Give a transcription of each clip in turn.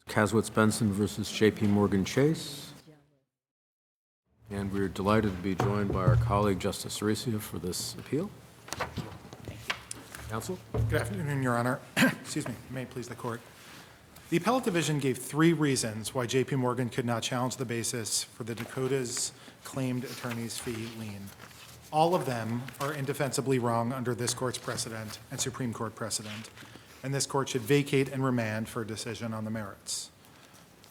Kasowitz, Benson versus JPMorgan Chase. And we're delighted to be joined by our colleague, Justice Aricia, for this appeal. Counsel? Good afternoon, Your Honor. Excuse me. May it please the Court. The Appellate Division gave 3 reasons why JPMorgan could not challenge the basis for the Dakota's claimed attorney's fee lien. All of them are indefensibly wrong under this Court's precedent and Supreme Court precedent, and this Court should vacate and remand for a decision on the merits.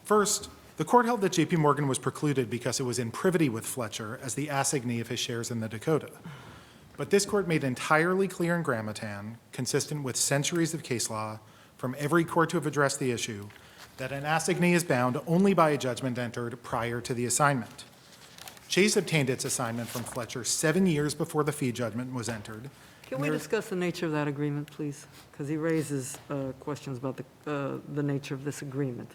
First, the Court held that JPMorgan was precluded because it was in privity with Fletcher as the assignee of his shares in the Dakota. But this Court made entirely clear in Gramatan, consistent with centuries of case law from every court to have addressed the issue, that an assignee is bound only by a judgment entered prior to the assignment. Chase obtained its assignment from Fletcher 7 years before the fee judgment was entered. Can we discuss the nature of that agreement, please? Because he raises questions about the nature of this agreement.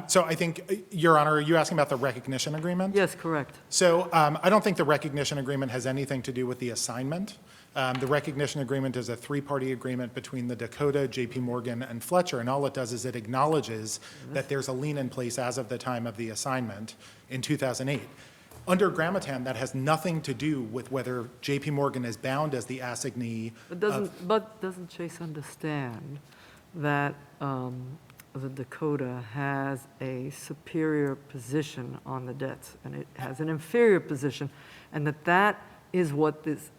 So I think, Your Honor, are you asking about the recognition agreement? Yes, correct. So I don't think the recognition agreement has anything to do with the assignment. The recognition agreement is a 3-party agreement between the Dakota, JPMorgan, and Fletcher, and all it does is it acknowledges that there's a lien in place as of the time of the assignment in 2008. Under Gramatan, that has nothing to do with whether JPMorgan is bound as the assignee. But doesn't Chase understand that the Dakota has a superior position on the debts, and it has an inferior position, and that is what this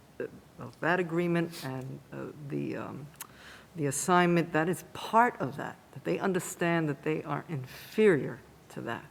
that agreement and the assignment, that is part of that they understand that they are inferior to that.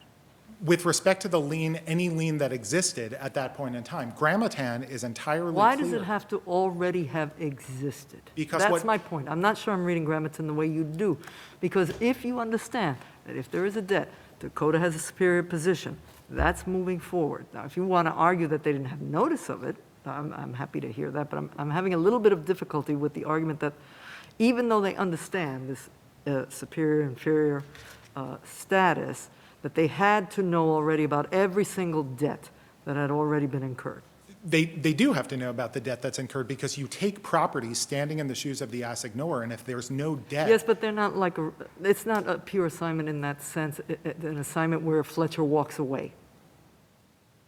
With respect to the lien, any lien that existed at that point in time, Gramatan is entirely Why clear. does it have to already have existed? Because that's my point. I'm not sure I'm reading Gramatan the way you do. Because if you understand that if there is a debt, Dakota has a superior position, that's moving forward. Now, if you want to argue that they didn't have notice of it, I'm happy to hear that, but I'm having a little bit of difficulty with the argument that even though they understand this superior, inferior status, that they had to know already about every single debt that had already been incurred. They do have to know about the debt that's incurred because you take property standing in the shoes of the assignor, and if there's no debt. Yes, but they're not like it's not a pure assignment in that sense, an assignment where Fletcher walks away.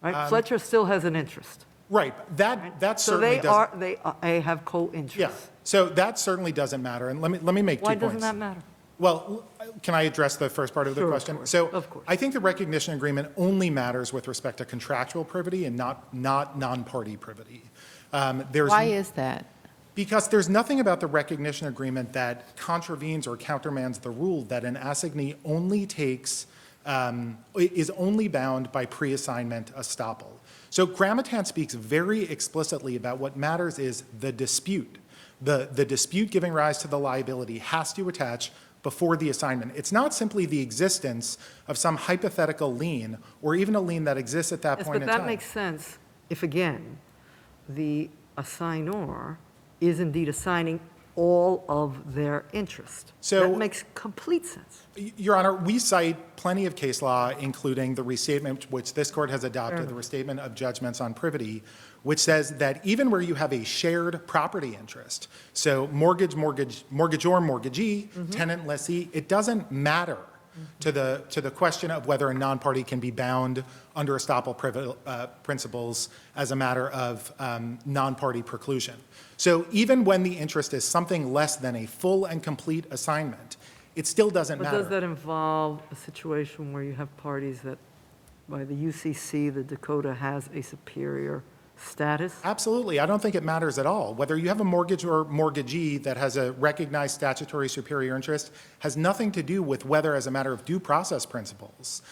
Right? Fletcher still has an interest. Right. That so certainly doesn't. they have co-interest. Yeah. So that certainly doesn't matter. And let me make 2 Why points. doesn't that matter? Well, can I address the first part of the question? Of course. I think the recognition agreement only matters with respect to contractual privity and not non-party privity. Why is that? Because there's nothing about the recognition agreement that contravenes or countermands the rule that an assignee only takes, is only bound by pre-assignment estoppel. So Gramatan speaks very explicitly about what matters is the dispute. The dispute giving rise to the liability has to attach before the assignment. It's not simply the existence of some hypothetical lien or even a lien that exists at that point in time. But that makes sense if, again, the assignor is indeed assigning all of their interest. So, that makes complete sense. Your Honor, we cite plenty of case law, including the restatement which this court has adopted, the restatement of judgments on privity, which says that even where you have a shared property interest, so mortgagor, mortgagee, tenant, lessee, it doesn't matter to the question of whether a non-party can be bound under estoppel principles as a matter of non-party preclusion. So even when the interest is something less than a full and complete assignment, it still doesn't matter. But does that involve a situation where you have parties that, by the UCC, the Dakota has a superior status? Absolutely. I don't think it matters at all. Whether you have a mortgage or mortgagee that has a recognized statutory superior interest has nothing to do with whether, as a matter of due process principles,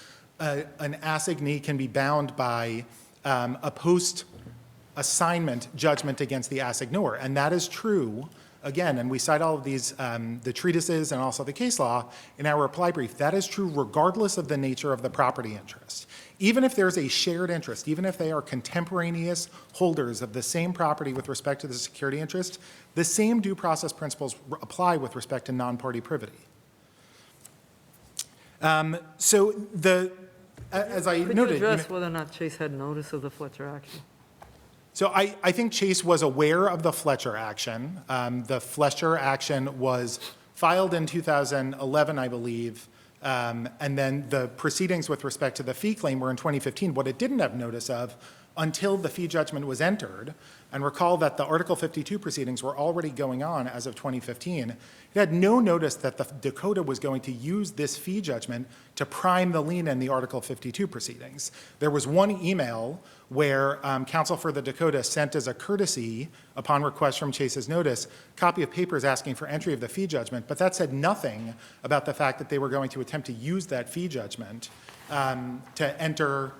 an assignee can be bound by a post-assignment judgment against the assignor. And that is true, again, and we cite all of these, the treatises and also the case law in our reply brief. That is true regardless of the nature of the property interest. Even if there's a shared interest, even if they are contemporaneous holders of the same property with respect to the security interest, the same due process principles apply with respect to non-party privity. So as I noted— Could you address whether or not Chase had notice of the Fletcher action? So I think Chase was aware of the Fletcher action. The Fletcher action was filed in 2011, I believe, and then the proceedings with respect to the fee claim were in 2015. What it didn't have notice of until the fee judgment was entered, and recall that the Article 52 proceedings were already going on as of 2015, it had no notice that the Dakota was going to use this fee judgment to prime the lien in the Article 52 proceedings. There was one email where counsel for the Dakota sent as a courtesy, upon request from Chase's notice, copy of papers asking for entry of the fee judgment, but that said nothing about the fact that they were going to attempt to use that fee judgment to enter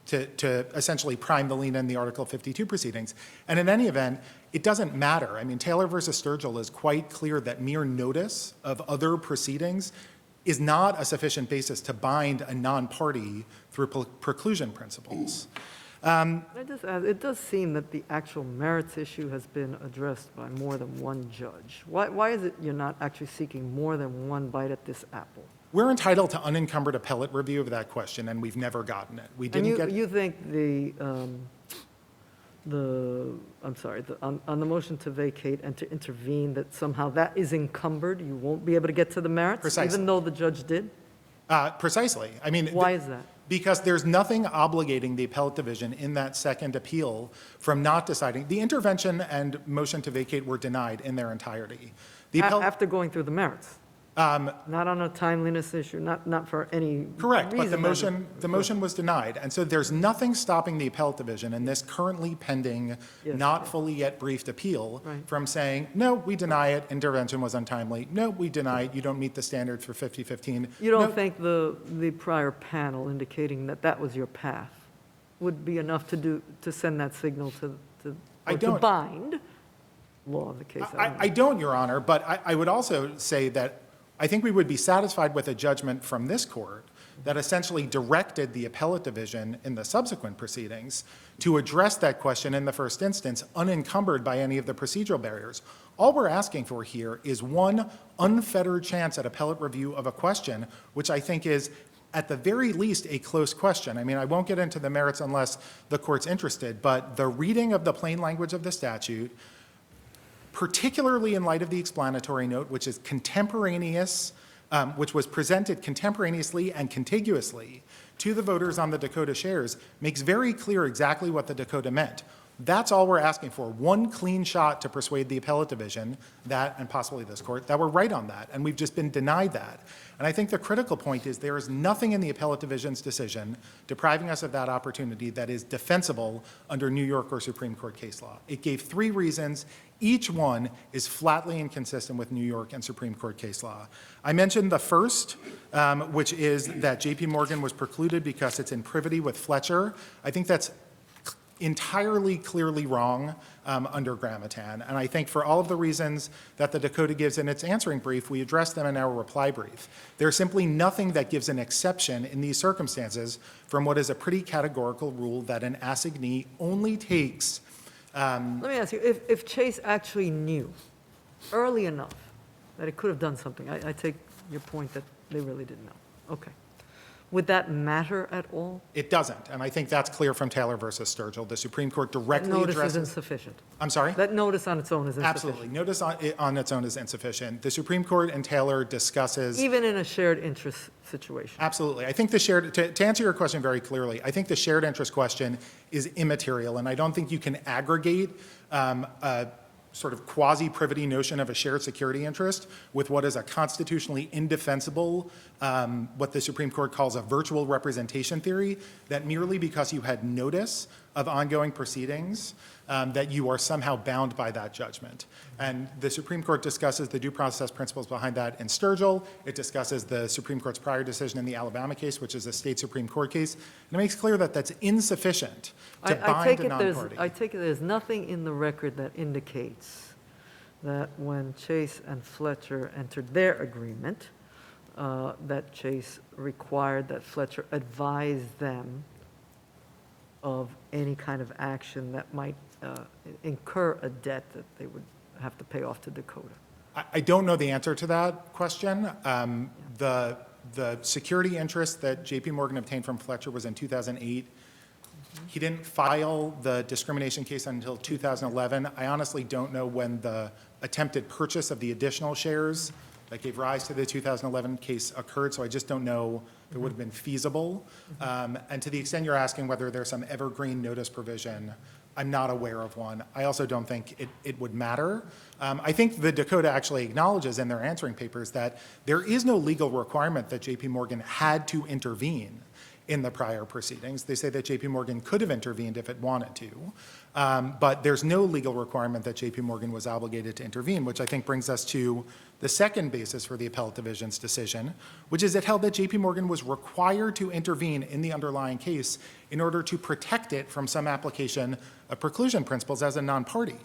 to essentially prime the lien in the Article 52 proceedings. And in any event, it doesn't matter. I mean, Taylor versus Sturgill is quite clear that mere notice of other proceedings is not a sufficient basis to bind a non-party through preclusion principles. It does seem that the actual merits issue has been addressed by more than one judge. Why is it you're not actually seeking more than one bite at this apple? We're entitled to unencumbered appellate review of that question, and we've never gotten it. We didn't get. You think on the motion to vacate and to intervene, that somehow that is encumbered? You won't be able to get to the merits, Precisely. even though the judge did? Precisely. I mean, Why is that? Because there's nothing obligating the appellate division in that second appeal from not deciding. The intervention and motion to vacate were denied in their entirety. After going through the merits? Not on a timeliness issue, not for any Correct, reason. but the motion was denied. And so there's nothing stopping the appellate division in this currently pending, not fully yet briefed appeal from saying, no, we deny it, intervention was untimely. No, we deny it, you don't meet the standard for 50-15. You don't think the prior panel indicating that that was your path would be enough to send that signal to bind law of the case? I don't, Your Honor, but I would also say that I think we would be satisfied with a judgment from this court that essentially directed the appellate division in the subsequent proceedings to address that question in the first instance, unencumbered by any of the procedural barriers. All we're asking for here is one unfettered chance at appellate review of a question, which I think is at the very least a close question. I mean, I won't get into the merits unless the court's interested, but the reading of the plain language of the statute, particularly in light of the explanatory note, which is contemporaneous, which was presented contemporaneously and contiguously to the voters on the Dakota shares, makes very clear exactly what the Dakota meant. That's all we're asking for, one clean shot to persuade the appellate division, that, and possibly this court, that we're right on that, and we've just been denied that. And I think the critical point is there is nothing in the appellate division's decision depriving us of that opportunity that is defensible under New York or Supreme Court case law. It gave 3 reasons. Each one is flatly inconsistent with New York and Supreme Court case law. I mentioned the first, which is that JPMorgan was precluded because it's in privity with Fletcher. I think that's entirely clearly wrong under Gramatan. And I think for all of the reasons that the Dakota gives in its answering brief, we address them in our reply brief. There's simply nothing that gives an exception in these circumstances from what is a pretty categorical rule that an assignee only takes. Let me ask you, if Chase actually knew early enough that it could have done something, I take your point that they really didn't know. Okay. Would that matter at all? It doesn't, and I think that's clear from Taylor versus Sturgill. The Supreme Court directly Notice addresses. is insufficient. I'm sorry? That notice on its own is insufficient. Absolutely. Notice on its own is insufficient. The Supreme Court and Taylor discusses. Even in a shared interest situation. Absolutely. I think to answer your question very clearly, I think the shared interest question is immaterial, and I don't think you can aggregate a sort of quasi-privity notion of a shared security interest with what is a constitutionally indefensible, what the Supreme Court calls a virtual representation theory, that merely because you had notice of ongoing proceedings, that you are somehow bound by that judgment. And the Supreme Court discusses the due process principles behind that in Sturgill. It discusses the Supreme Court's prior decision in the Alabama case, which is a state Supreme Court case. And it makes clear that that's insufficient to bind a non-party. I take it there's nothing in the record that indicates that when Chase and Fletcher entered their agreement, that Chase required that Fletcher advise them of any kind of action that might incur a debt that they would have to pay off to Dakota. I don't know the answer to that question. The security interest that JPMorgan obtained from Fletcher was in 2008. He didn't file the discrimination case until 2011. I honestly don't know when the attempted purchase of the additional shares that gave rise to the 2011 case occurred, so I just don't know if it would have been feasible. And to the extent you're asking whether there's some evergreen notice provision, I'm not aware of one. I also don't think it would matter. I think the Dakota actually acknowledges in their answering papers that there is no legal requirement that JPMorgan had to intervene in the prior proceedings. They say that JPMorgan could have intervened if it wanted to, but there's no legal requirement that JPMorgan was obligated to intervene, which I think brings us to the second basis for the appellate division's decision, which is it held that JPMorgan was required to intervene in the underlying case in order to protect it from some application of preclusion principles as a non-party.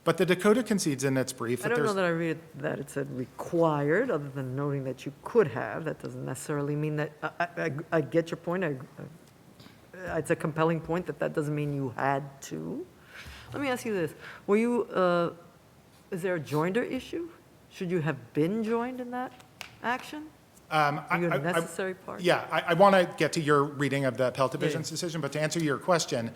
But the Dakota concedes in its brief that I don't there's... know that I read that it said required, other than noting that you could have. That doesn't necessarily mean that, I get your point. It's a compelling point that doesn't mean you had to. Let me ask you this. Were you, is there a joinder issue? Should you have been joined in that action? Are you a necessary part? Yeah, I want to get to your reading of the appellate division's decision, but to answer your question,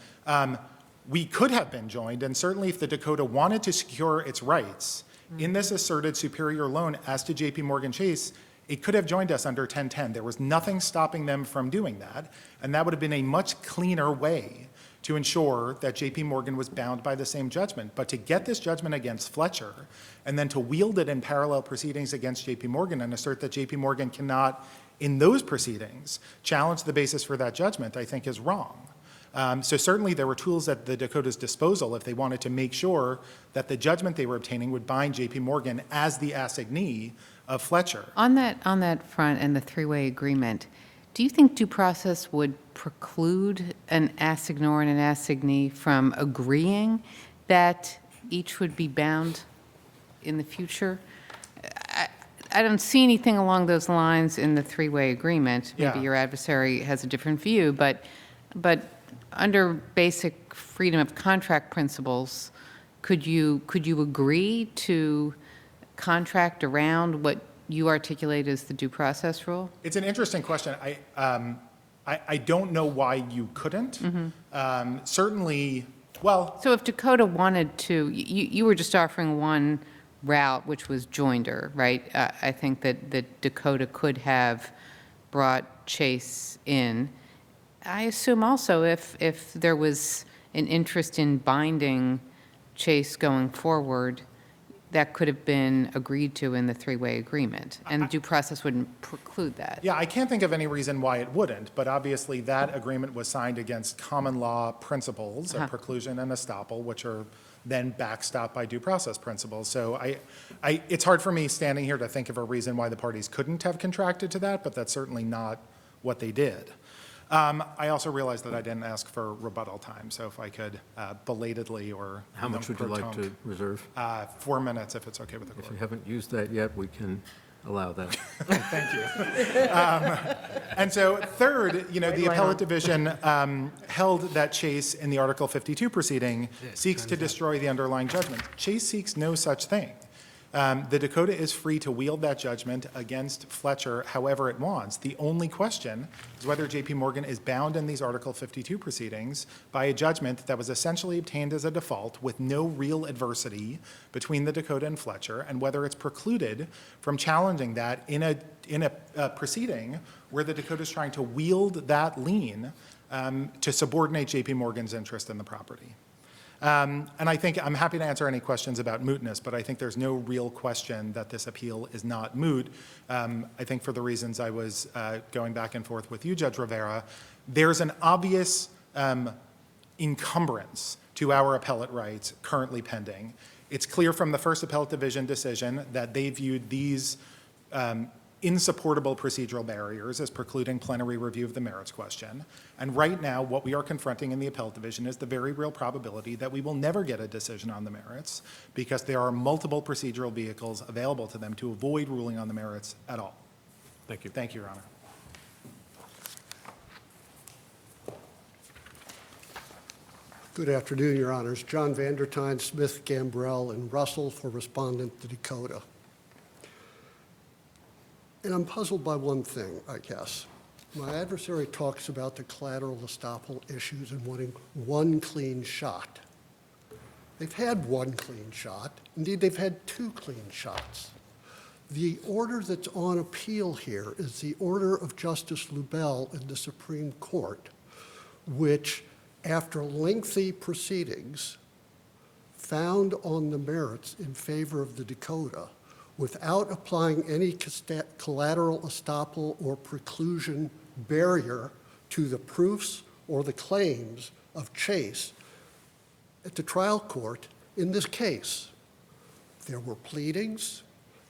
we could have been joined, and certainly if the Dakota wanted to secure its rights in this asserted superior loan as to JPMorgan Chase, it could have joined us under 1010. There was nothing stopping them from doing that, and that would have been a much cleaner way to ensure that JPMorgan was bound by the same judgment. But to get this judgment against Fletcher and then to wield it in parallel proceedings against JPMorgan and assert that JPMorgan cannot, in those proceedings, challenge the basis for that judgment, I think is wrong. So certainly there were tools at the Dakota's disposal if they wanted to make sure that the judgment they were obtaining would bind JPMorgan as the assignee of Fletcher. On that front and the three-way agreement, do you think due process would preclude an assignor and an assignee from agreeing that each would be bound in the future? I don't see anything along those lines in the three-way agreement. Maybe Yeah. your adversary has a different view, but under basic freedom of contract principles, could you agree to contract around what you articulate as the due process rule? It's an interesting question. I don't know why you couldn't. Certainly, well, So if Dakota wanted to, you were just offering one route, which was joinder, right? I think that Dakota could have brought Chase in. I assume also if there was an interest in binding Chase going forward, that could have been agreed to in the three-way agreement, and due process wouldn't preclude that. yeah, I can't think of any reason why it wouldn't, but obviously that agreement was signed against common law principles of preclusion and estoppel, which are then backstopped by due process principles. So it's hard for me standing here to think of a reason why the parties couldn't have contracted to that, but that's certainly not what they did. I also realized that I didn't ask for rebuttal time, so if I could belatedly or... How much would you like to reserve? 4 minutes, if it's okay with the If you court. haven't used that yet, we can allow that. Thank you. And so third, the appellate division held that Chase in the Article 52 proceeding seeks to destroy the underlying judgment. Chase seeks no such thing. The Dakota is free to wield that judgment against Fletcher however it wants. The only question is whether JPMorgan is bound in these Article 52 proceedings by a judgment that was essentially obtained as a default with no real adversity between the Dakota and Fletcher, and whether it's precluded from challenging that in a proceeding where the Dakota is trying to wield that lien to subordinate JPMorgan's interest in the property. And I think I'm happy to answer any questions about mootness, but I think there's no real question that this appeal is not moot. I think for the reasons I was going back and forth with you, Judge Rivera, there's an obvious encumbrance to our appellate rights currently pending. It's clear from the first appellate division decision that they viewed these insupportable procedural barriers as precluding plenary review of the merits question. And right now, what we are confronting in the appellate division is the very real probability that we will never get a decision on the merits because there are multiple procedural vehicles available to them to avoid ruling on the merits at all. Thank you. Thank you, Your Honor. Good afternoon, Your Honors. John Vandertine, Smith, Gambrell, and Russell for Respondent, the Dakota. And I'm puzzled by one thing, I guess. My adversary talks about the collateral estoppel issues and wanting one clean shot. They've had one clean shot. Indeed, they've had two clean shots. The order that's on appeal here is the order of Justice Lubell in the Supreme Court, which, after lengthy proceedings, found on the merits in favor of the Dakota without applying any collateral estoppel or preclusion barrier to the proofs or the claims of Chase at the trial court in this case. There were pleadings.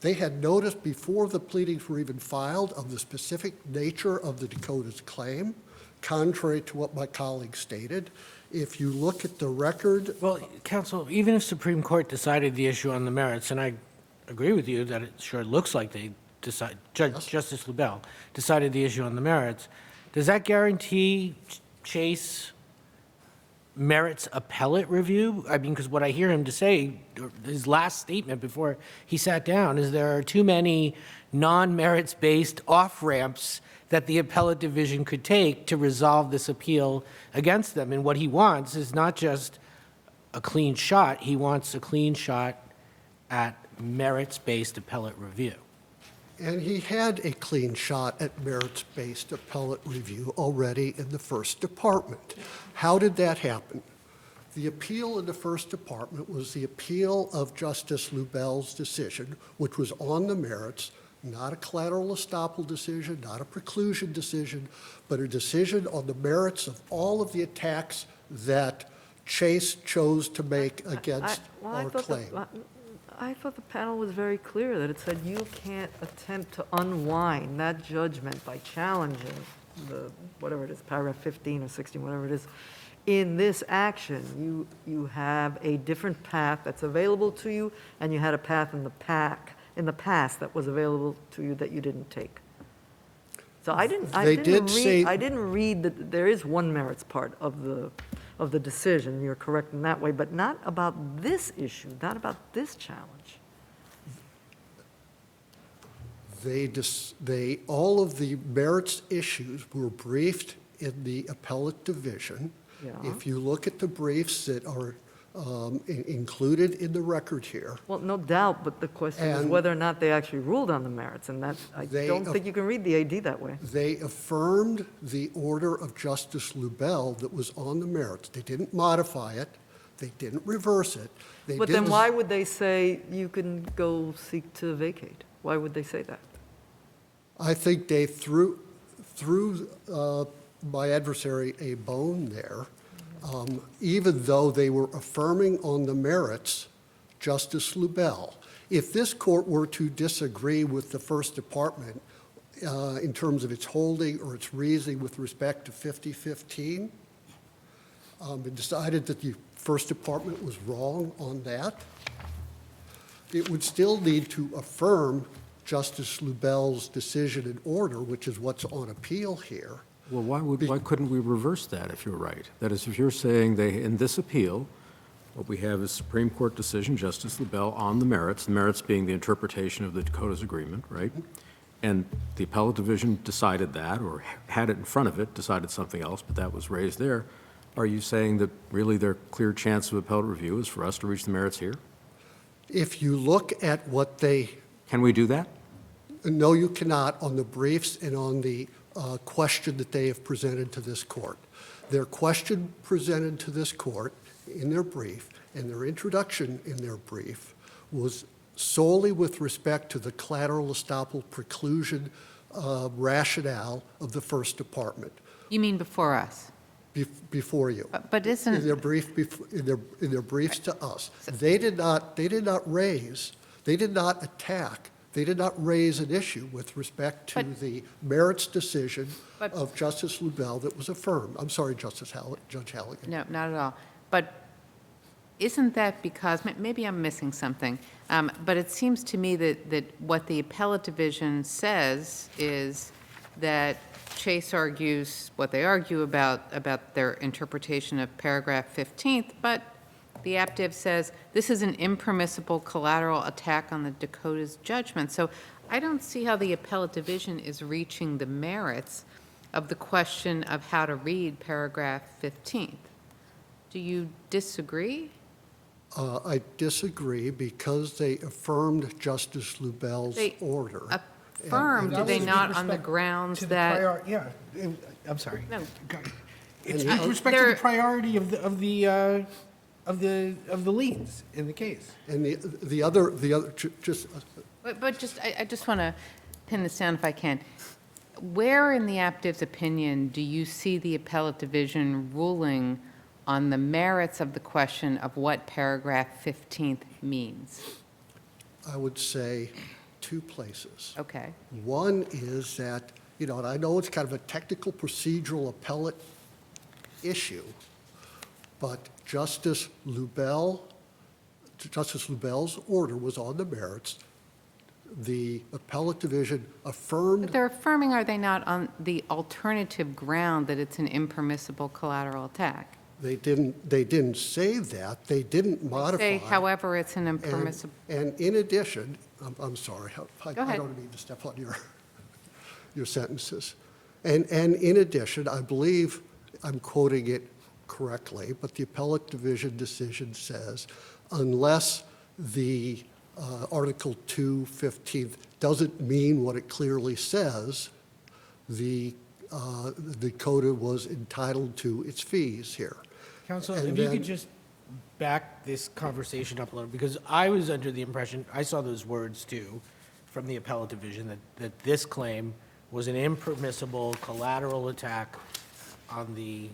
They had notice before the pleadings were even filed of the specific nature of the Dakota's claim, contrary to what my colleague stated. If you look at the record, Well, counsel, even if Supreme Court decided the issue on the merits, and I agree with you that it sure looks like they decide, Justice Lubell decided the issue on the merits, does that guarantee Chase merits appellate review? I mean, because what I hear him to say, his last statement before he sat down, is there are too many non-merits-based off-ramps that the appellate division could take to resolve this appeal against them. And what he wants is not just a clean shot, he wants a clean shot at merits-based appellate review. and he had a clean shot at merits-based appellate review already in the first department. How did that happen? The appeal in the first department was the appeal of Justice Lubell's decision, which was on the merits, not a collateral estoppel decision, not a preclusion decision, but a decision on the merits of all of the attacks that Chase chose to make against our claim. I thought the panel was very clear that it said you can't attempt to unwind that judgment by challenging the, whatever it is, paragraph 15 or 16, whatever it is. In this action, you have a different path that's available to you, and you had a path in the past that was available to you that you didn't take. So I didn't read that there is one merits part of the decision. You're correct in that way, but not about this issue, not about this challenge. All of the merits issues were briefed in the appellate division. Yeah. If you look at the briefs that are included in the record here, Well, no doubt, but the question is And- whether or not they actually ruled on the merits, and that, I They don't af- think you can read the AD that way. they affirmed the order of Justice Lubell that was on the merits. They didn't modify it. They didn't reverse it. They But then didn't- why would they say you can go seek to vacate? Why would they say that? I think they threw my adversary a bone there. Even though they were affirming on the merits Justice Lubell. If this court were to disagree with the First Department in terms of its holding or its reasoning with respect to 5015, and decided that the First Department was wrong on that, it would still need to affirm Justice Lubell's decision and order, which is what's on appeal here. Well, why couldn't we reverse that if you're right? That is, if you're saying in this appeal, what we have is Supreme Court decision, Justice Lubell on the merits being the interpretation of the Dakota's agreement, right? And the appellate division decided that, or had it in front of it, decided something else, but that was raised there. Are you saying that really their clear chance of appellate review is for us to reach the merits here? If you look at what they Can we do that? No, you cannot on the briefs and on the question that they have presented to this court. Their question presented to this court in their brief and their introduction in their brief was solely with respect to the collateral estoppel preclusion rationale of the First Department You mean before us? before you. But In isn't, their brief, in their briefs to us, they did not raise, they did not attack, they did not raise an issue with respect to But- the merits decision But- of Justice Lubell that was affirmed. I'm sorry, Judge Halligan. no, not at all. But isn't that because, maybe I'm missing something, but it seems to me that what the appellate division says is that Chase argues what they argue about their interpretation of paragraph 15th, but the aptiv says this is an impermissible collateral attack on the Dakota's judgment. So I don't see how the appellate division is reaching the merits of the question of how to read paragraph 15th. Do you disagree? I disagree because they affirmed Justice Lubell's They order. Affirmed, did they not, on the grounds that? Yeah, I'm sorry. No. It's And with respect to the priority of the liens in the case. And the other, just, But just, I just want to pin this down if I can. Where in the aptive's opinion do you see the appellate division ruling on the merits of the question of what paragraph 15th means? I would say two places. Okay. One is that, and I know it's kind of a technical procedural appellate issue, but Justice Lubell's order was on the merits. The appellate division affirmed. But they're affirming, are they not, on the alternative ground that it's an impermissible collateral attack? They didn't say that. They didn't modify. Say, however, it's an impermissible. And in addition, I'm sorry, I Go ahead. don't mean to step on your sentences. And in addition, I believe I'm quoting it correctly, but the appellate division decision says, unless the Article 2, 15th doesn't mean what it clearly says, the Dakota was entitled to its fees here. Counsel, And if you then- could just back this conversation up a little, because I was under the impression, I saw those words too, from the appellate division, that this claim was an impermissible collateral attack on the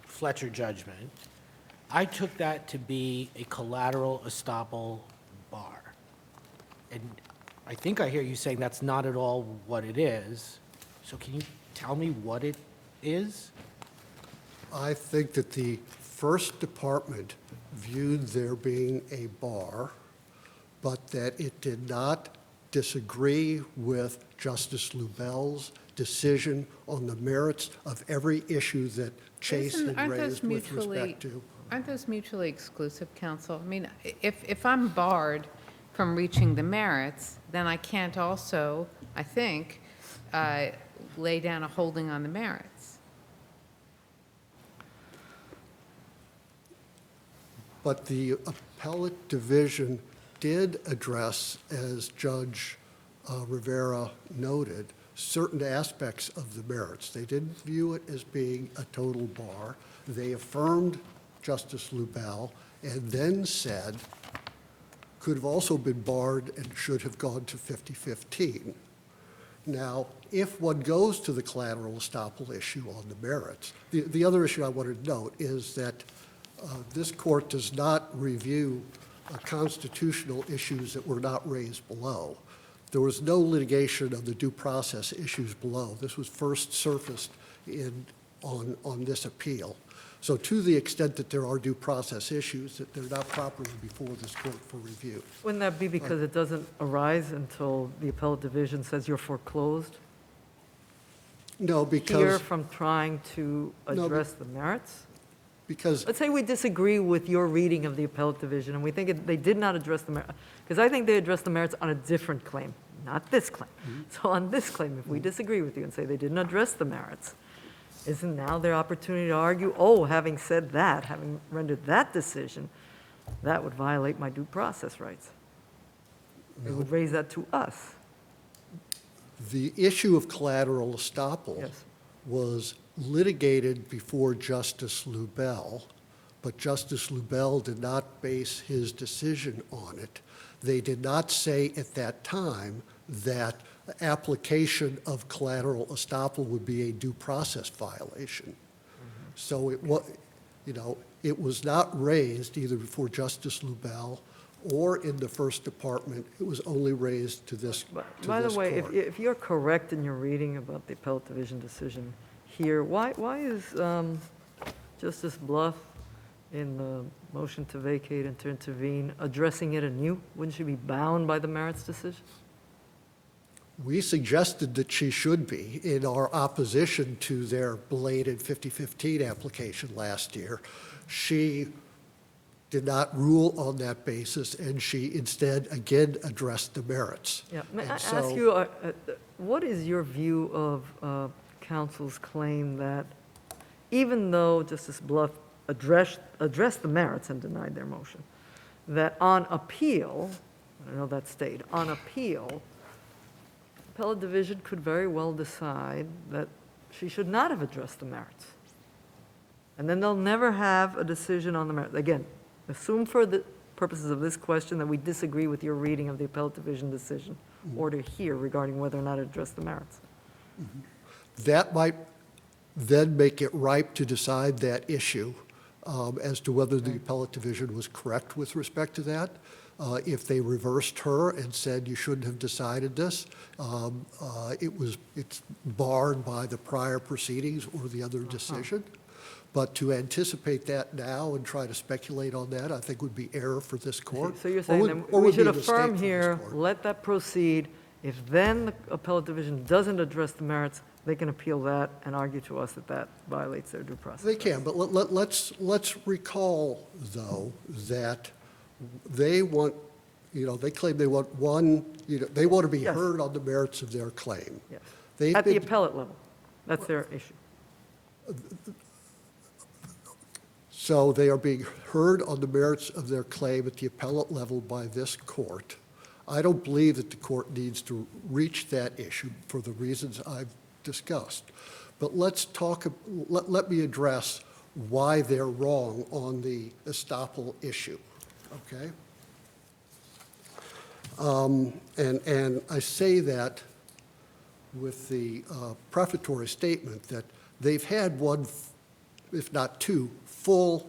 Fletcher judgment. I took that to be a collateral estoppel bar. And I think I hear you saying that's not at all what it is. So can you tell me what it is? I think that the First Department viewed there being a bar, but that it did not disagree with Justice Lubell's decision on the merits of every issue that Chase Isn't- had raised with respect to. Aren't those mutually exclusive, counsel? I mean, if I'm barred from reaching the merits, then I can't also, I think, lay down a holding on the merits. But the appellate division did address, as Judge Rivera noted, certain aspects of the merits. They didn't view it as being a total bar. They affirmed Justice Lubell and then said could have also been barred and should have gone to 50-15. Now, if one goes to the collateral estoppel issue on the merits, the other issue I want to note is that this court does not review constitutional issues that were not raised below. There was no litigation of the due process issues below. This was first surfaced on this appeal. So to the extent that there are due process issues, that they're not properly before this court for review. Wouldn't that be because it doesn't arise until the appellate division says you're foreclosed No, here because, from trying to No, address the merits? because, Let's say we disagree with your reading of the appellate division, and we think they did not address the merits, because I think they addressed the merits on a different claim, not this claim. So on this claim, if we disagree with you and say they didn't address the merits, isn't now their opportunity to argue, oh, having said that, having rendered that decision, that would violate my due process rights? They would raise that to us. the issue of collateral estoppel Yes. was litigated before Justice Lubell, but Justice Lubell did not base his decision on it. They did not say at that time that application of collateral estoppel would be a due process violation. So it was not raised either before Justice Lubell or in the First Department. It was only raised to this court. By the way, if you're correct in your reading about the appellate division decision here, why is Justice Bluff in the motion to vacate and to intervene addressing it anew? Wouldn't she be bound by the merits decision? We suggested that she should be in our opposition to their belated 50-15 application last year. She did not rule on that basis, and she instead again addressed the merits. Yeah, may I And ask so- you, what is your view of counsel's claim that even though Justice Bluff addressed the merits and denied their motion, that on appeal, I know that stayed, on appeal, appellate division could very well decide that she should not have addressed the merits. And then they'll never have a decision on the merits. Again, assume for the purposes of this question that we disagree with your reading of the appellate division decision order here regarding whether or not it addressed the merits. That might then make it ripe to decide that issue as to whether the appellate division was correct with respect to that. If they reversed her and said you shouldn't have decided this, it's barred by the prior proceedings or the other decision. But to anticipate that now and try to speculate on that, I think would be error for this court. So you're or saying would- then or we would be should a mistake affirm for this here, court. let that proceed. If then the appellate division doesn't address the merits, they can appeal that and argue to us that that violates their due process. They can, but let's recall, though, that they want, they claim they want they want to be Yes. heard on the merits of their claim. Yes. They've At the been- appellate level. That's their issue. So they are being heard on the merits of their claim at the appellate level by this court. I don't believe that the court needs to reach that issue for the reasons I've discussed. But let me address why they're wrong on the estoppel issue, okay? And I say that with the prefatory statement that they've had one, if not two, full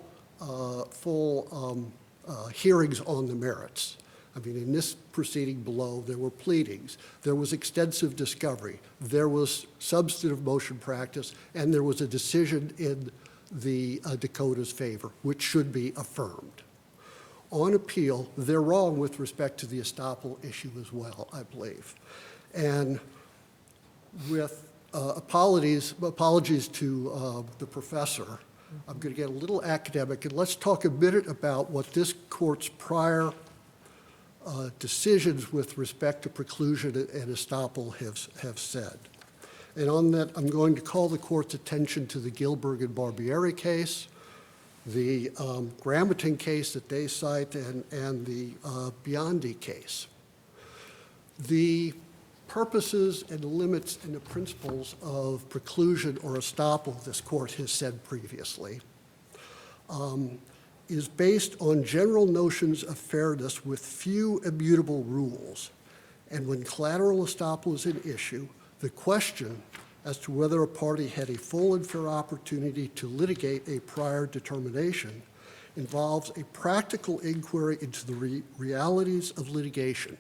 hearings on the merits. I mean, in this proceeding below, there were pleadings, there was extensive discovery, there was substantive motion practice, and there was a decision in the Dakota's favor, which should be affirmed. On appeal, they're wrong with respect to the estoppel issue as well, I believe. And with apologies to the professor, I'm going to get a little academic, and let's talk a minute about what this court's prior decisions with respect to preclusion and estoppel have said. And on that, I'm going to call the court's attention to the Gilbert and Barbieri case, the Grammaton case that they cite, and the Biondi case. The purposes and limits and the principles of preclusion or estoppel, this court has said previously, is based on general notions of fairness with few immutable rules. And when collateral estoppel is an issue, the question as to whether a party had a full and fair opportunity to litigate a prior determination involves a practical inquiry into the realities of litigation.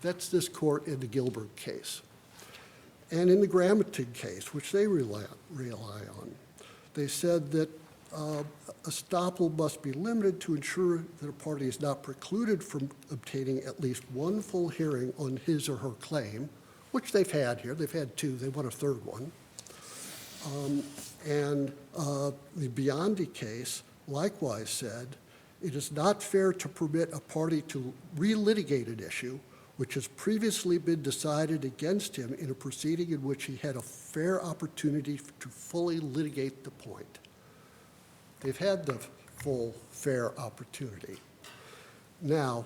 That's this court in the Gilbert case. And in the Grammaton case, which they rely on, they said that estoppel must be limited to ensure that a party is not precluded from obtaining at least one full hearing on his or her claim, which they've had here. They've had two. They want a third one. And the Biondi case likewise said, it is not fair to permit a party to relitigate an issue which has previously been decided against him in a proceeding in which he had a fair opportunity to fully litigate the point. They've had the full, fair opportunity. Now,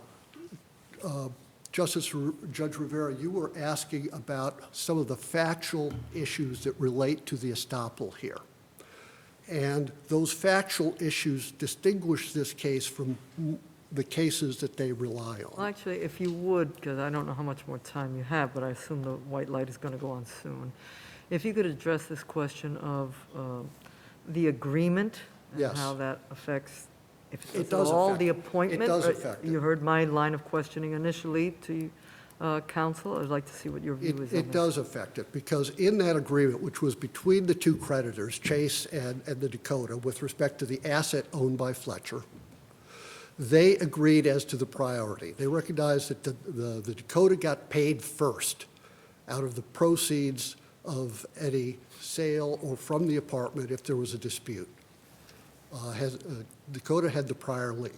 Judge Rivera, you were asking about some of the factual issues that relate to the estoppel here. And those factual issues distinguish this case from the cases that they rely Well, on. actually, if you would, because I don't know how much more time you have, but I assume the white light is going to go on soon. If you could address this question of the agreement and Yes. how that affects, if It it's does all affect the it. appointment. It does or- affect it. You heard my line of questioning initially to counsel. I'd like to see what your view is on this. It does affect it, because in that agreement, which was between the two creditors, Chase and the Dakota, with respect to the asset owned by Fletcher, they agreed as to the priority. They recognized that the Dakota got paid first out of the proceeds of any sale or from the apartment if there was a dispute. Dakota had the prior lien.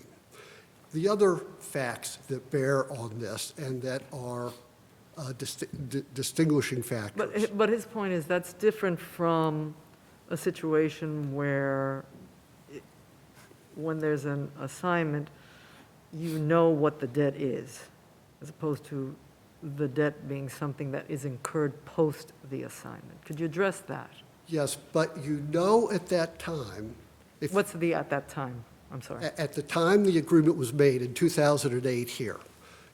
The other facts that bear on this and that are distinguishing factors. But his point is that's different from a situation where when there's an assignment, you know what the debt is, as opposed to the debt being something that is incurred post the assignment. Could you address that? Yes, but you know at that time, if, What's the at that time? I'm sorry. at the time the agreement was made in 2008 here,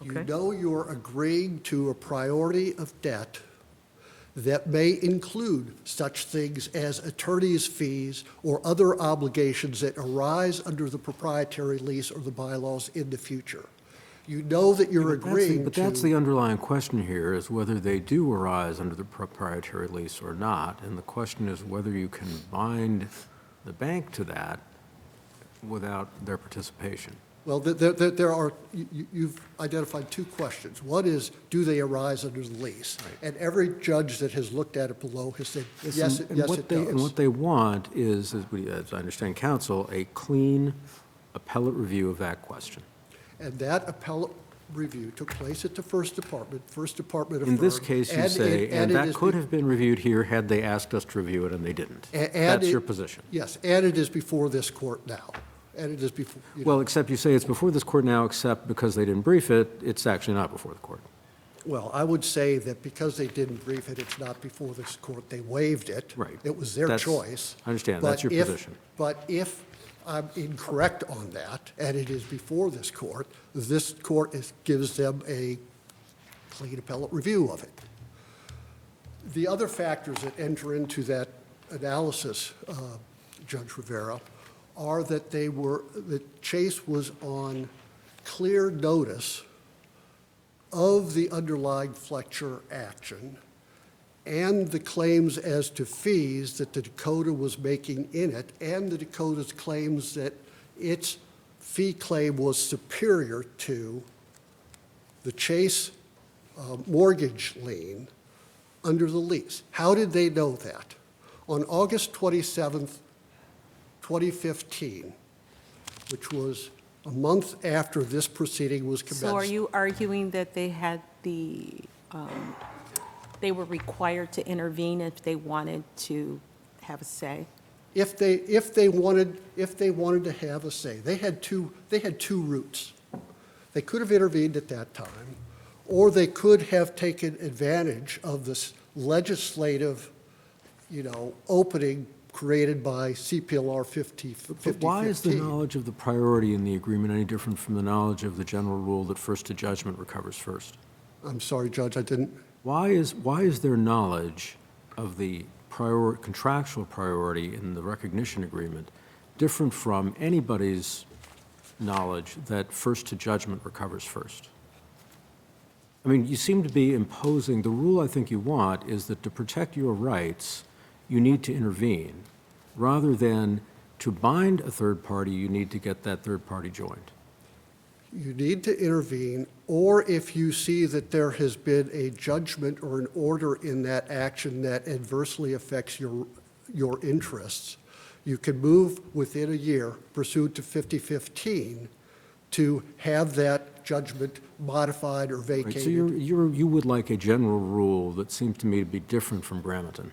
you Okay. know you're agreeing to a priority of debt that may include such things as attorney's fees or other obligations that arise under the proprietary lease or the bylaws in the future. You know that you're agreeing But to. that's the underlying question here, is whether they do arise under the proprietary lease or not. And the question is whether you can bind the bank to that without their participation. Well, you've identified two questions. One is, do they arise under the lease? And every judge that has looked at it below has said, yes, And yes, what it they- And does. what they want is, as I understand counsel, a clean appellate review of that question. And that appellate review took place at the First Department affirmed. In this case, you say, and it that is could be- have been reviewed here had they asked us to review it, and they didn't. and That's it- your position. Yes, and it is before this court now. And it is before, you know. Well, except you say it's before this court now, except because they didn't brief it, it's actually not before the court. Well, I would say that because they didn't brief it, it's not before this court. They waived it. Right. It was their That's- choice. I understand. But That's your if- position. But if I'm incorrect on that, and it is before this court gives them a clean appellate review of it. The other factors that enter into that analysis, Judge Rivera, are that that Chase was on clear notice of the underlying Fletcher action and the claims as to fees that the Dakota was making in it, and the Dakota's claims that its fee claim was superior to the Chase mortgage lien under the lease. How did they know that? On August 27th, 2015, which was a month after this proceeding was commenced. So are you arguing that they had they were required to intervene if they wanted to have a say? If they wanted to have a say, they had two routes. They could have intervened at that time, or they could have taken advantage of this legislative, opening created by CPLR 5015. But why is the knowledge of the priority in the agreement any different from the knowledge of the general rule that first to judgment recovers first? I'm sorry, Judge, I didn't. Why is their knowledge of the contractual priority in the recognition agreement different from anybody's knowledge that first to judgment recovers first? I mean, you seem to be imposing, the rule I think you want is that to protect your rights, you need to intervene, rather than to bind a third party, you need to get that third party joined. You need to intervene, or if you see that there has been a judgment or an order in that action that adversely affects your interests, you can move within a year, pursuant to 5015, to have that judgment modified or Right, vacated. so you would like a general rule that seems to me to be different from Gramerton.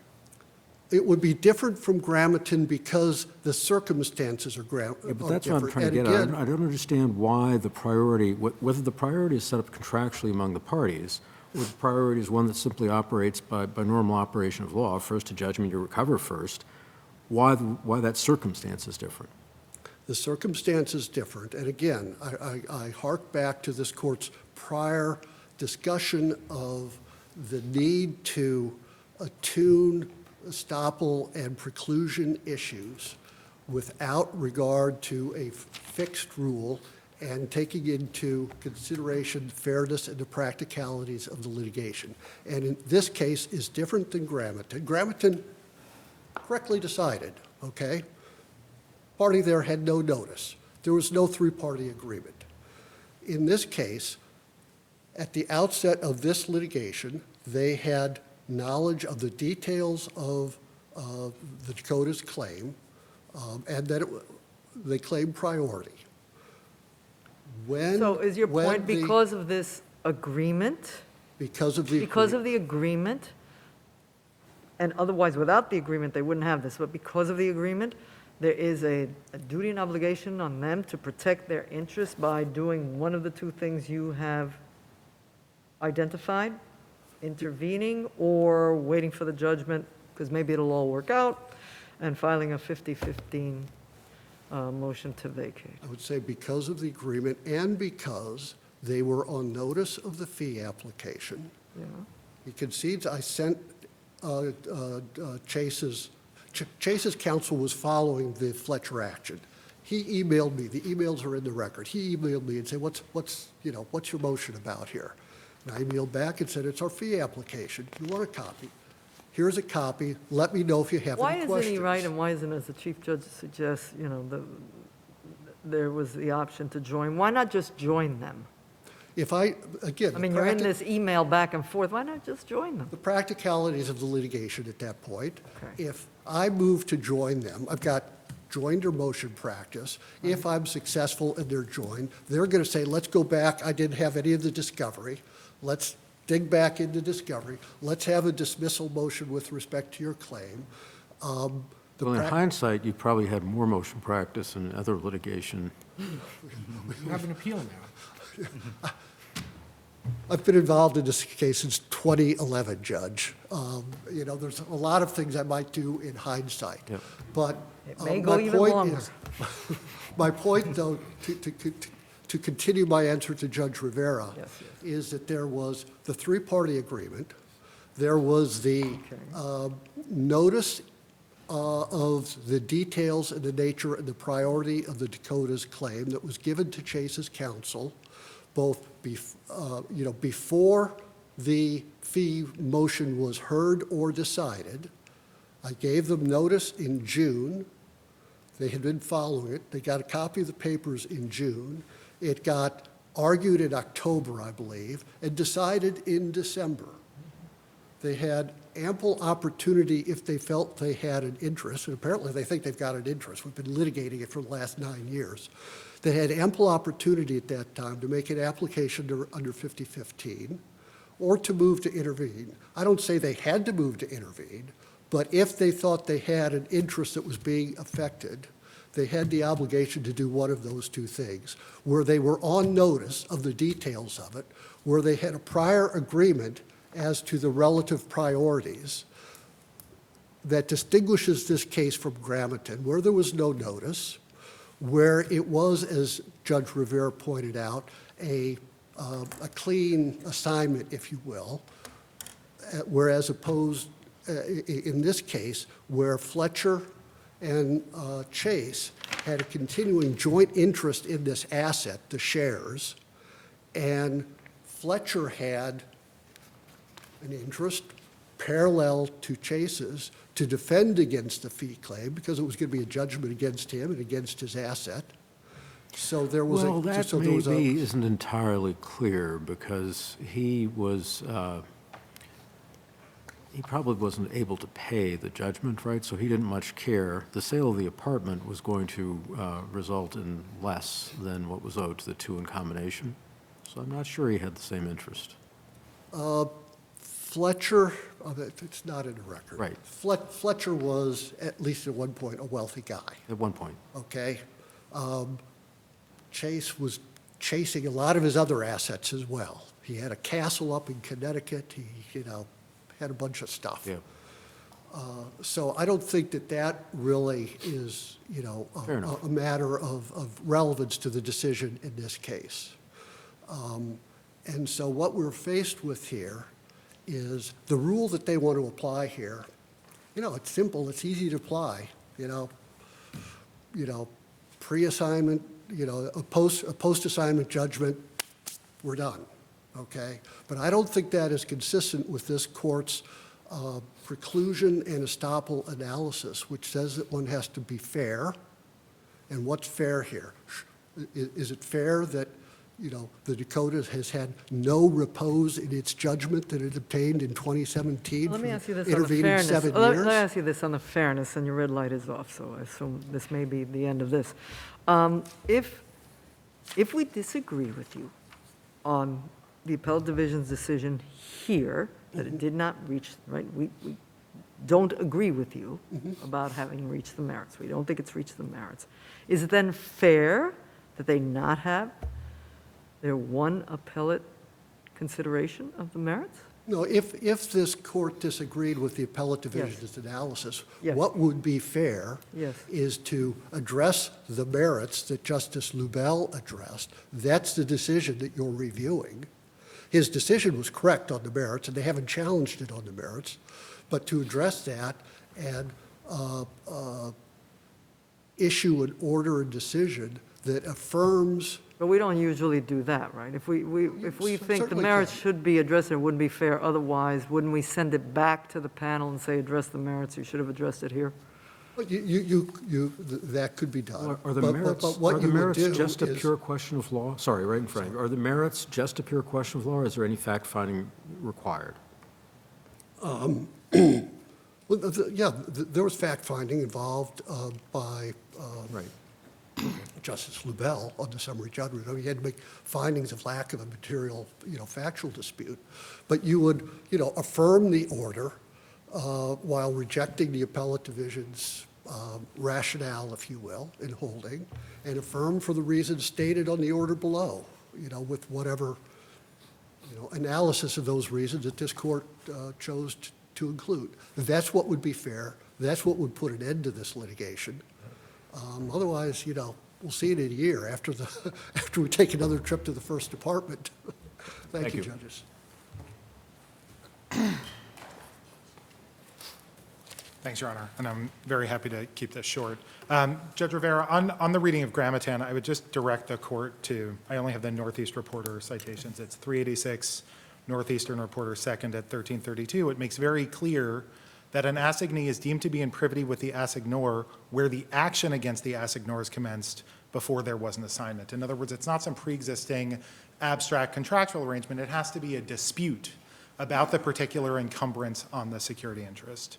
It would be different from Gramerton because the circumstances are different. Yeah, but that's what I'm trying to And get at. again, I don't understand why the priority, whether the priority is set up contractually among the parties, or the priority is one that simply operates by normal operation of law, first to judgment, you recover first, why that circumstance is different. the circumstance is different. And again, I hark back to this court's prior discussion of the need to attune estoppel and preclusion issues without regard to a fixed rule and taking into consideration fairness and the practicalities of the litigation. And in this case is different than Gramerton. Gramerton correctly decided, okay? Party there had no notice. There was no three-party agreement. In this case, at the outset of this litigation, they had knowledge of the details of the Dakota's claim, and that they claimed priority. So is your point because of this agreement? Because of the Because of the agreement, and otherwise without the agreement, they wouldn't have this, but because of the agreement, there is a duty and obligation on them to protect their interests by doing one of the two things you have identified, intervening or waiting for the judgment, because maybe it'll all work out, and filing a 50-15 motion to vacate. I would say because of the agreement and because they were on notice of the fee application. Yeah. He concedes, I sent Chase's counsel was following the Fletcher action. He emailed me, the emails are in the record. He emailed me and said, what's your motion about here? And I emailed back and said, it's our fee application. You want a copy? Here's a copy. Let me know if you have Why any isn't questions. he right, and why isn't, as the chief judge suggests, there was the option to join? Why not just join them? If again. I mean, you're in this email back and forth, why not just join them? The practicalities of the litigation at that point. Okay. If I move to join them, I've got joinder motion practice. If I'm successful and they're joined, they're going to say, let's go back. I didn't have any of the discovery. Let's dig back into discovery. Let's have a dismissal motion with respect to your claim. Well, in hindsight, you probably had more motion practice and other litigation. You have an appeal now. I've been involved in this case since 2011, Judge. There's a lot of things I might do in hindsight. Yep. But It may my go even point longer. is, my point, though, to continue my answer to Judge Rivera, Yes, is that there was the three-party agreement, there was the notice of the details and the nature and the priority of the Dakota's claim that was given to Chase's counsel, both before the fee motion was heard or decided. I gave them notice in June. They had been following it. They got a copy of the papers in June. It got argued in October, I believe, and decided in December. They had ample opportunity if they felt they had an interest, and apparently they think they've got an interest. We've been litigating it for the last 9 years. They had ample opportunity at that time to make an application under 5015 or to move to intervene. I don't say they had to move to intervene, but if they thought they had an interest that was being affected, they had the obligation to do one of those two things, where they were on notice of the details of it, where they had a prior agreement as to the relative priorities that distinguishes this case from Gramerton, where there was no notice, where it was, as Judge Rivera pointed out, a clean assignment, if you will, whereas opposed in this case, where Fletcher and Chase had a continuing joint interest in this asset, the shares, and Fletcher had an interest parallel to Chase's to defend against the fee claim because it was going to be a judgment against him and against his asset. So there was Well, that maybe isn't entirely clear because he probably wasn't able to pay the judgment, right? So he didn't much care. The sale of the apartment was going to result in less than what was owed to the two in combination. So I'm not sure he had the same interest. Fletcher, it's not in the record. Right. Fletcher was, at least at one point, a wealthy guy, At one point. okay? Chase was chasing a lot of his other assets as well. He had a castle up in Connecticut. He, had a bunch of stuff. Yeah. So I don't think that really is, Fair enough. a matter of relevance to the decision in this case. And so what we're faced with here is the rule that they want to apply here. It's simple, it's easy to apply, pre-assignment, a post-assignment judgment, we're done, okay? But I don't think that is consistent with this court's preclusion and estoppel analysis, which says that one has to be fair. And what's fair here? Is it fair that, the Dakota has had no repose in its judgment that it obtained in 2017 Let me for ask you this on the intervening fairness. 7 Let years? me ask you this on the fairness, and your red light is off, so I assume this may be the end of this. If we disagree with you on the appellate division's decision here, that it did not reach, right, we don't agree with you about having reached the merits. We don't think it's reached the merits. Is it then fair that they not have their one appellate consideration of the merits? No, if this court disagreed with the appellate division's analysis, Yes. what would be fair Yes. is to address the merits that Justice Lubell addressed. That's the decision that you're reviewing. His decision was correct on the merits, and they haven't challenged it on the merits. But to address that and issue an order and decision that affirms. But we don't usually do that, right? If we think the certainly merits can. should be addressed, it wouldn't be fair otherwise, wouldn't we send it back to the panel and say, address the merits, you should have addressed it here? But that could be done. Are the But- merits, but what are the you would merits do just a is- pure question of law? Sorry, right in front of you. Are the merits just a pure question of law, or is there any fact-finding required? Well, there was fact-finding involved by Right. Justice Lubell on the summary judgment. I mean, he had to make findings of lack of a material, factual dispute. But you would, affirm the order while rejecting the appellate division's rationale, if you will, in holding, and affirm for the reasons stated on the order below, with whatever, analysis of those reasons that this court chose to include. That's what would be fair. That's what would put an end to this litigation. Otherwise, we'll see it in a year after we take another trip to the First Department. Thank you, you. judges. Thanks, Your Honor, and I'm very happy to keep this short. Judge Rivera, on the reading of Grammaton, I would just direct the court to, I only have the Northeast Reporter citations. It's 386 Northeastern Reporter 2nd at 1332. It makes very clear that an assignee is deemed to be in privity with the assignor where the action against the assignor is commenced before there was an assignment. In other words, it's not some pre-existing abstract contractual arrangement. It has to be a dispute about the particular encumbrance on the security interest.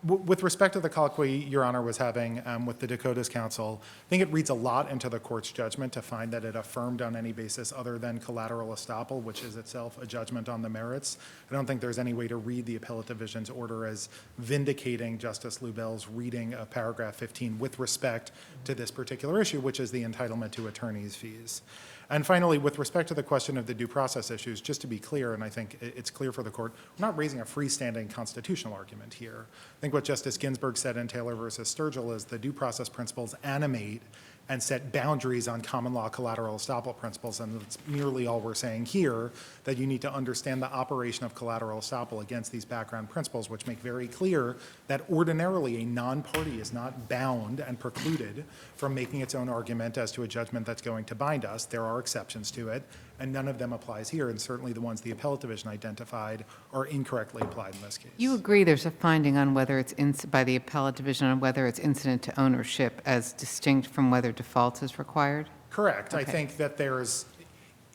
With respect to the colloquy Your Honor was having with the Dakotas Council, I think it reads a lot into the court's judgment to find that it affirmed on any basis other than collateral estoppel, which is itself a judgment on the merits. I don't think there's any way to read the appellate division's order as vindicating Justice Lubell's reading of paragraph 15 with respect to this particular issue, which is the entitlement to attorney's fees. And finally, with respect to the question of the due process issues, just to be clear, and I think it's clear for the court, we're not raising a freestanding constitutional argument here. I think what Justice Ginsburg said in Taylor versus Sturgill is the due process principles animate and set boundaries on common law collateral estoppel principles, and that's merely all we're saying here, that you need to understand the operation of collateral estoppel against these background principles, which make very clear that ordinarily a non-party is not bound and precluded from making its own argument as to a judgment that's going to bind us. There are exceptions to it, and none of them applies here, and certainly the ones the appellate division identified are incorrectly applied in this case. You agree there's a finding on whether it's, by the appellate division, on whether it's incident to ownership as distinct from whether default is required? Correct. I Okay. think that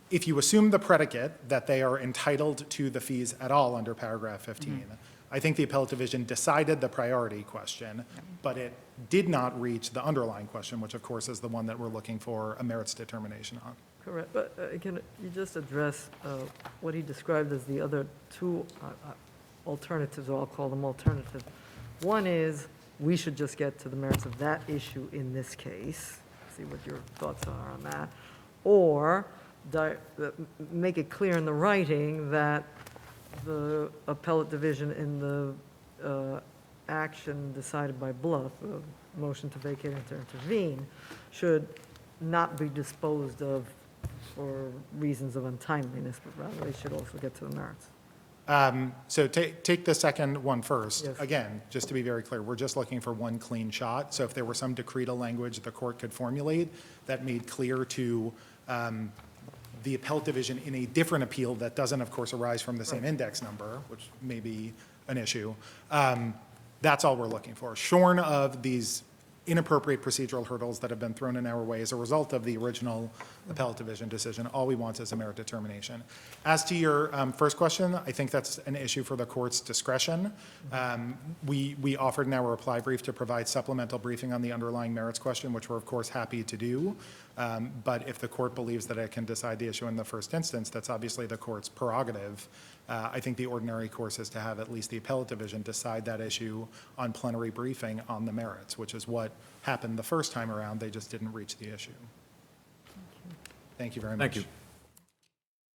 if you assume the predicate that they are entitled to the fees at all under paragraph 15, I think the appellate division decided the priority question, but it did not reach the underlying question, which of course is the one that we're looking for a merits determination on. Correct, but can you just address what he described as the other two alternatives, or I'll call them alternatives? One is, we should just get to the merits of that issue in this case, see what your thoughts are on that, or make it clear in the writing that the appellate division in the action decided by Bluff, a motion to vacate and to intervene, should not be disposed of for reasons of untimeliness, but rather they should also get to the merits. So take the second one first. Yes. Again, just to be very clear, we're just looking for one clean shot. So if there were some decretal language the court could formulate that made clear to the appellate division in a different appeal that doesn't, of course, arise from the same index number, which may be an issue, that's all we're looking for. Shorn of these inappropriate procedural hurdles that have been thrown in our way as a result of the original appellate division decision, all we want is a merit determination. As to your first question, I think that's an issue for the court's discretion. We offered in our reply brief to provide supplemental briefing on the underlying merits question, which we're of course happy to do. But if the court believes that it can decide the issue in the first instance, that's obviously the court's prerogative. I think the ordinary course is to have at least the appellate division decide that issue on plenary briefing on the merits, which is what happened the first time around. They just didn't reach the issue. Thank you very much. Thank you.